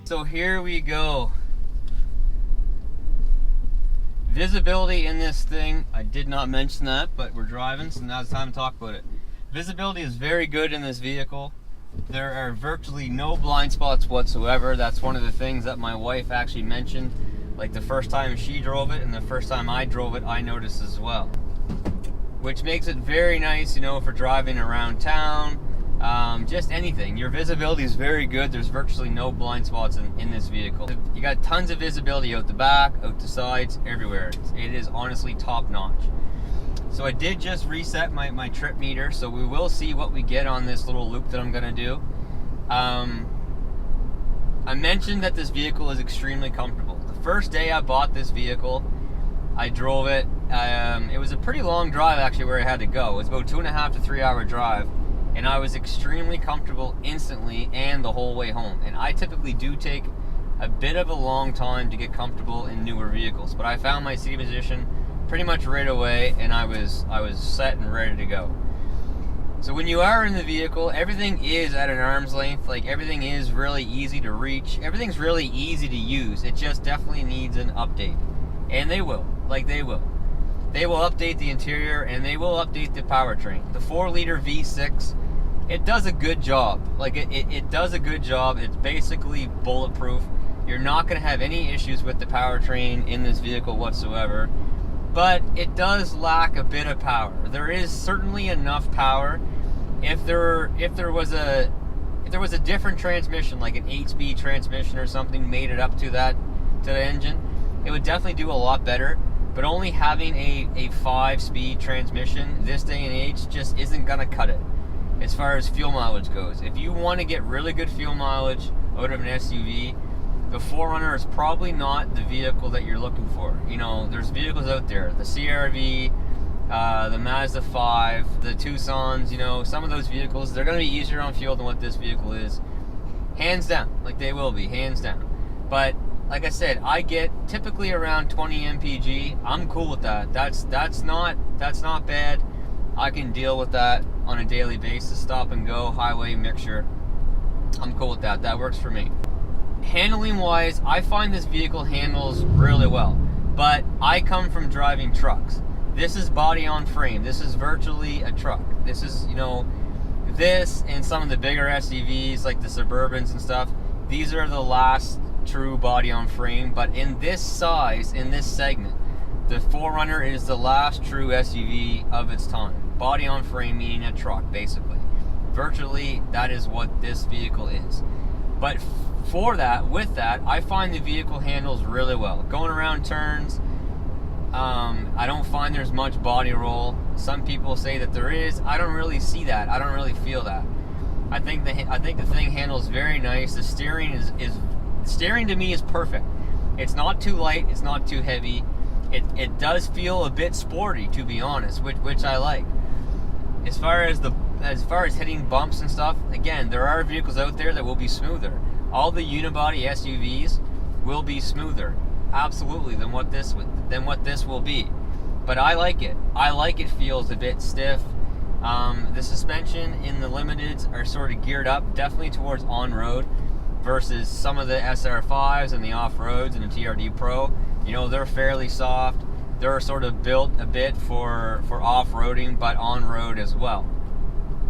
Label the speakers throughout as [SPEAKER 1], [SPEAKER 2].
[SPEAKER 1] So here we go. Visibility in this thing, I did not mention that, but we're driving, so now it's time to talk about it. Visibility is very good in this vehicle. There are virtually no blind spots whatsoever. That's one of the things that my wife actually mentioned. Like the first time she drove it and the first time I drove it, I noticed as well. Which makes it very nice, you know, for driving around town, just anything. Your visibility is very good. There's virtually no blind spots in this vehicle. You got tons of visibility out the back, out the sides, everywhere. It is honestly top notch. So I did just reset my trip meter, so we will see what we get on this little loop that I'm gonna do. I mentioned that this vehicle is extremely comfortable. The first day I bought this vehicle, I drove it. It was a pretty long drive actually where I had to go. It was about 2.5 to 3 hour drive, and I was extremely comfortable instantly and the whole way home. And I typically do take a bit of a long time to get comfortable in newer vehicles, but I found my seating position pretty much right away, and I was set and ready to go. So when you are in the vehicle, everything is at an arm's length. Like, everything is really easy to reach. Everything's really easy to use. It just definitely needs an update, and they will. Like, they will. They will update the interior, and they will update the powertrain. The 4-liter V6, it does a good job. Like, it does a good job. It's basically bulletproof. You're not going to have any issues with the powertrain in this vehicle whatsoever. But it does lack a bit of power. There is certainly enough power. If there was a different transmission, like an 8-speed transmission or something, made it up to the engine, it would definitely do a lot better. But only having a 5-speed transmission this day and age just isn't gonna cut it as far as fuel mileage goes. If you want to get really good fuel mileage out of an SUV, the 4Runner is probably not the vehicle that you're looking for. You know, there's vehicles out there, the CR-V, the Mazda 5, the Tucsons, you know, some of those vehicles, they're going to be easier on fuel than what this vehicle is. Hands down, like they will be, hands down. But, like I said, I get typically around 20 mpg. I'm cool with that. That's not bad. I can deal with that on a daily basis, stop and go, highway mixture. I'm cool with that. That works for me. Handling wise, I find this vehicle handles really well, but I come from driving trucks. This is body on frame. This is virtually a truck. This is, you know, this and some of the bigger SUVs like the Suburbans and stuff, these are the last true body on frame. But in this size, in this segment, the 4Runner is the last true SUV of its time. Body on frame meaning a truck, basically. Virtually, that is what this vehicle is. But with that, I find the vehicle handles really well. Going around turns, I don't find there's much body roll. Some people say that there is. I don't really see that. I don't really feel that. I think the thing handles very nice. The steering steering to me is perfect. It's not too light. It's not too heavy. It does feel a bit sporty, to be honest, which I like. As far as hitting bumps and stuff, again, there are vehicles out there that will be smoother. All the unibody SUVs will be smoother, absolutely, than what this will be. But I like it. I like it feels a bit stiff. The suspension in the limiteds are sort of geared up, definitely towards on-road, versus some of the SR5s and the off-roads and the TRD Pro. You know, they're fairly soft. They're sort of built a bit for off-roading, but on-road as well.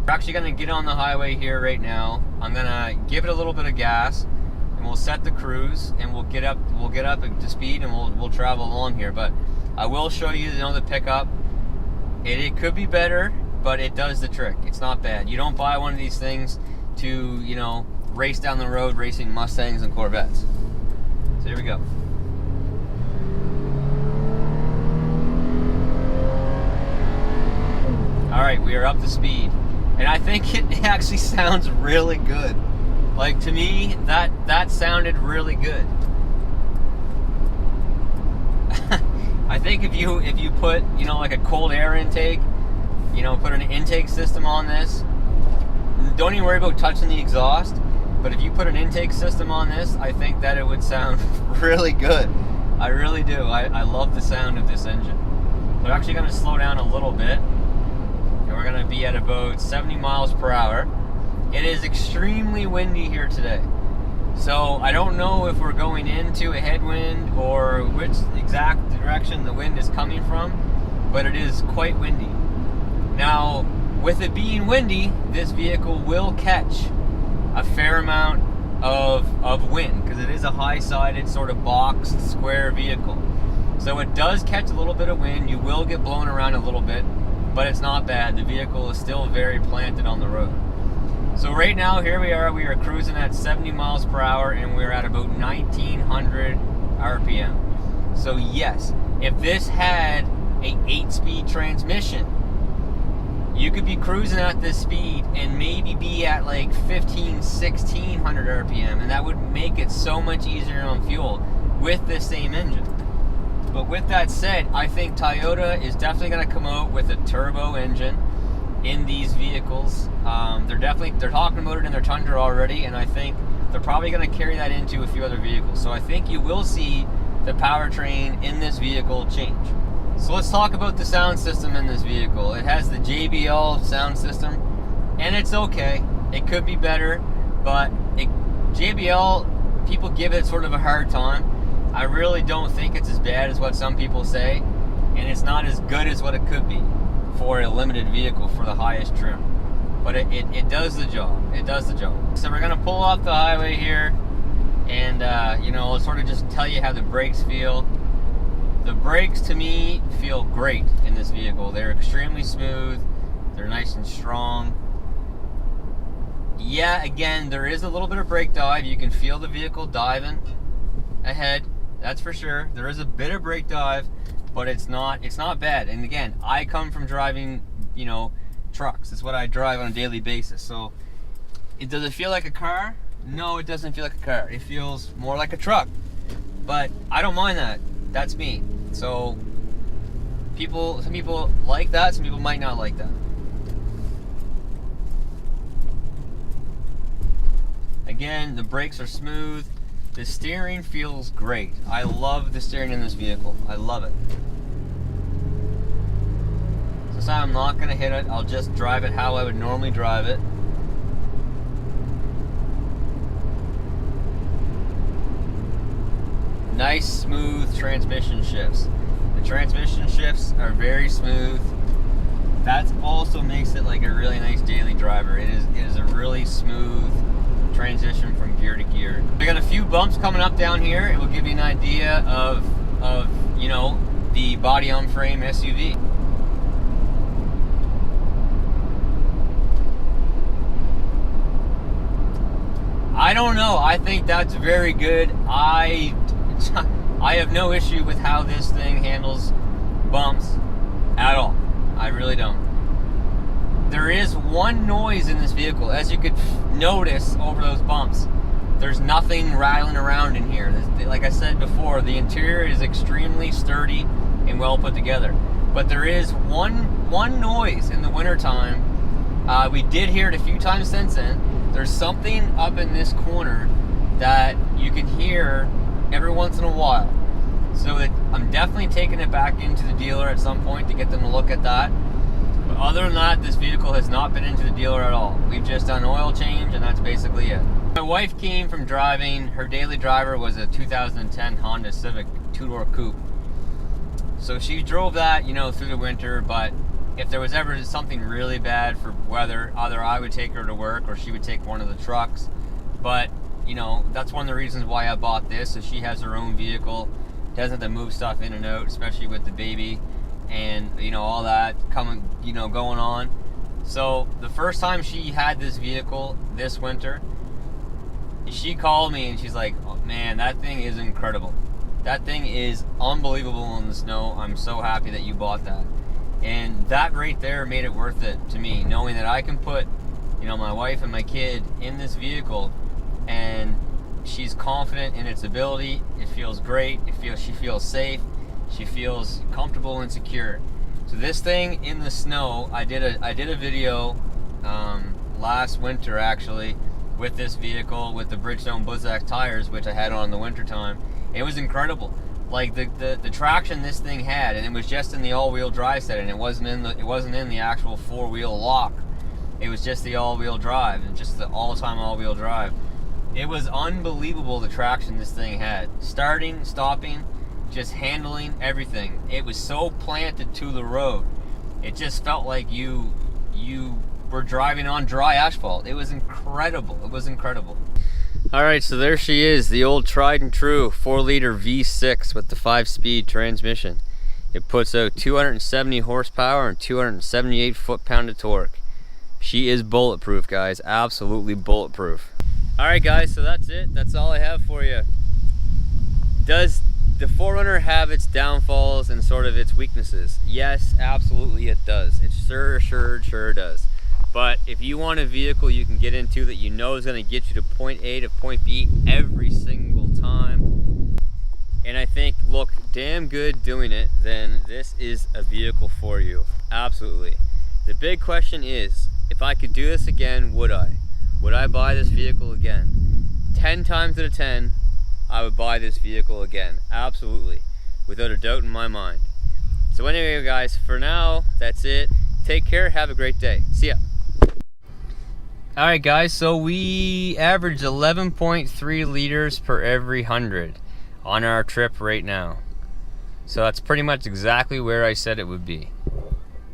[SPEAKER 1] We're actually going to get on the highway here right now. I'm going to give it a little bit of gas, and we'll set the cruise, and we'll get up to speed, and we'll travel along here. But I will show you, the pickup. It could be better, but it does the trick. It's not bad. You don't buy one of these things to, race down the road racing Mustangs and Corvettes. So here we go. All right, we are up to speed. And I think it actually sounds really good. Like, to me, that sounded really good. I think if you put, like a cold air intake, put an intake system on this, don't even worry about touching the exhaust, but if you put an intake system on this, I think that it would sound really good. I really do. I love the sound of this engine. So I'm actually going to slow down a little bit. We're going to be at about 70 miles per hour. It is extremely windy here today. So I don't know if we're going into a headwind or which exact direction the wind is coming from, but it is quite windy. Now, with it being windy, this vehicle will catch a fair amount of wind because it is a high-sided sort of boxed square vehicle. So it does catch a little bit of wind. You will get blown around a little bit, but it's not bad. The vehicle is still very planted on the road. So right now, here we are cruising at 70 miles per hour and we're at about 1900 RPM. So yes, if this had a 8-speed transmission, you could be cruising at this speed and maybe be at like 1600 RPM, and that would make it so much easier on fuel with the same engine. But with that said, I think Toyota is definitely going to come out with a turbo engine in these vehicles. They're talking about it in their Tundra already, and I think they're probably going to carry that into a few other vehicles. So I think you will see the powertrain in this vehicle change. So let's talk about the sound system in this vehicle. It has the JBL sound system, and it's okay. It could be better, but JBL, people give it sort of a hard time. I really don't think it's as bad as what some people say, and it's not as good as what it could be for a limited vehicle for the highest trim. But it does the job. It does the job. So we're gonna pull off the highway here, and I'll sort of just tell you how the brakes feel. The brakes to me feel great in this vehicle. They're extremely smooth. They're nice and strong. Yeah, again, there is a little bit of brake dive. You can feel the vehicle diving ahead. That's for sure. There is a bit of brake dive, but it's not bad. And again, I come from driving, trucks. It's what I drive on a daily basis. So, does it feel like a car? No, it doesn't feel like a car. It feels more like a truck. But I don't mind that. That's me. So, some people like that. Some people might not like that. Again, the brakes are smooth. The steering feels great. I love the steering in this vehicle. I love it. So I'm not going to hit it. I'll just drive it how I would normally drive it. Nice, smooth transmission shifts. The transmission shifts are very smooth. That also makes it like a really nice daily driver. It is a really smooth transition from gear to gear. We got a few bumps coming up down here. It will give you an idea of the body on frame SUV. I don't know. I think that's very good. I have no issue with how this thing handles bumps at all. I really don't. There is one noise in this vehicle, as you could notice over those bumps. There's nothing rattling around in here. Like I said before, the interior is extremely sturdy and well put together. But there is one noise in the wintertime. We did hear it a few times since then. There's something up in this corner that you can hear every once in a while. So I'm definitely taking it back into the dealer at some point to get them to look at that. But other than that, this vehicle has not been into the dealer at all. We've just done oil change, and that's basically it. My wife came from driving. Her daily driver was a 2010 Honda Civic two-door coupe. So she drove that, through the winter, but if there was ever something really bad for weather, either I would take her to work or she would take one of the trucks. But, that's one of the reasons why I bought this, so she has her own vehicle, doesn't have to move stuff in and out, especially with the baby and, all that going on. So the first time she had this vehicle this winter, she called me and she's like, oh, man, that thing is incredible. That thing is unbelievable in the snow. I'm so happy that you bought that. And that right there made it worth it to me, knowing that I can put, my wife and my kid in this vehicle, and she's confident in its ability. It feels great. She feels safe. She feels comfortable and secure. So this thing in the snow, I did a video last winter actually with this vehicle with the Bridgestone Blizzak tires, which I had on in the winter time. It was incredible. Like the traction this thing had, and it was just in the all-wheel drive setting. It wasn't in the actual four-wheel lock. It was just the all-wheel drive, and just the all-time all-wheel drive. It was unbelievable the traction this thing had. Starting, stopping, just handling everything. It was so planted to the road. It just felt like you were driving on dry asphalt. It was incredible. It was incredible. All right, so there she is, the old tried and true 4-liter V6 with the 5-speed transmission. It puts out 270 horsepower and 278 foot-pound of torque. She is bulletproof, guys, absolutely bulletproof. All right, guys, so that's it. That's all I have for you. Does the 4Runner have its downfalls and sort of its weaknesses? Yes, absolutely it does. It sure does. But if you want a vehicle you can get into that you know is going to get you to point A to point B every single time, and I think look damn good doing it, then this is a vehicle for you. Absolutely. The big question is, if I could do this again, would I? Would I buy this vehicle again? 10 times out of 10, I would buy this vehicle again. Absolutely. Without a doubt in my mind. So anyway, guys, for now, that's it. Take care. Have a great day. See ya. All right, guys, so we averaged 11.3 liters per every 100 on our trip right now. So that's pretty much exactly where I said it would be.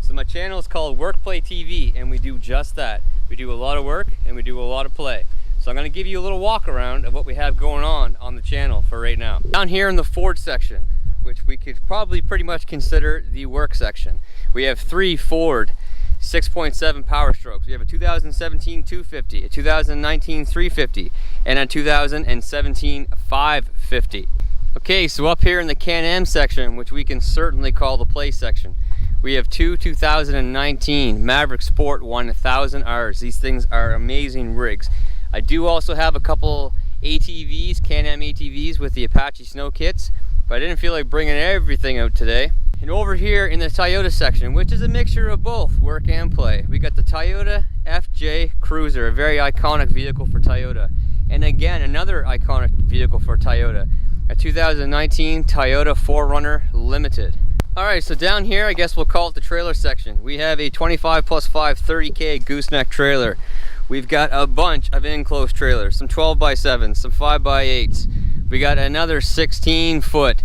[SPEAKER 1] So my channel is called Work Play TV, and we do just that. We do a lot of work and we do a lot of play. So I'm going to give you a little walk around of what we have going on the channel for right now. Down here in the Ford section, which we could probably pretty much consider the work section, we have 3 Ford 6.7 Power Strokes. We have a 2017 250, a 2019 350, and a 2017 550. Okay, so up here in the Can-Am section, which we can certainly call the play section, we have 2 2019 Maverick Sport 1000Rs. These things are amazing rigs. I do also have a couple ATVs, Can-Am ATVs with the Apache snow kits, but I didn't feel like bringing everything out today. And over here in the Toyota section, which is a mixture of both work and play, we got the Toyota FJ Cruiser, a very iconic vehicle for Toyota. And again, another iconic vehicle for Toyota, a 2019 Toyota 4Runner Limited. All right, so down here, I guess we'll call it the trailer section. We have a 25 plus 5 30K gooseneck trailer. We've got a bunch of enclosed trailers, some 12x7s, some 5x8s. We got another 16-foot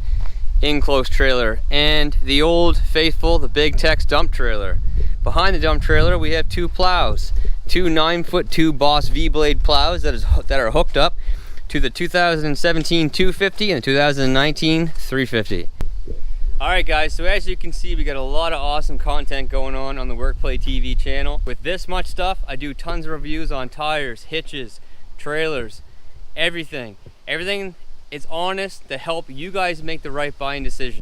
[SPEAKER 1] enclosed trailer, and the old faithful, the Big Tex dump trailer. Behind the dump trailer, we have 2 plows, 2 9'2" Boss V-blade plows that are hooked up to the 2017 250 and the 2019 350. All right, guys, so as you can see, we got a lot of awesome content going on the Workplay TV channel. With this much stuff, I do tons of reviews on tires, hitches, trailers, everything. Everything is honest to help you guys make the right buying decision.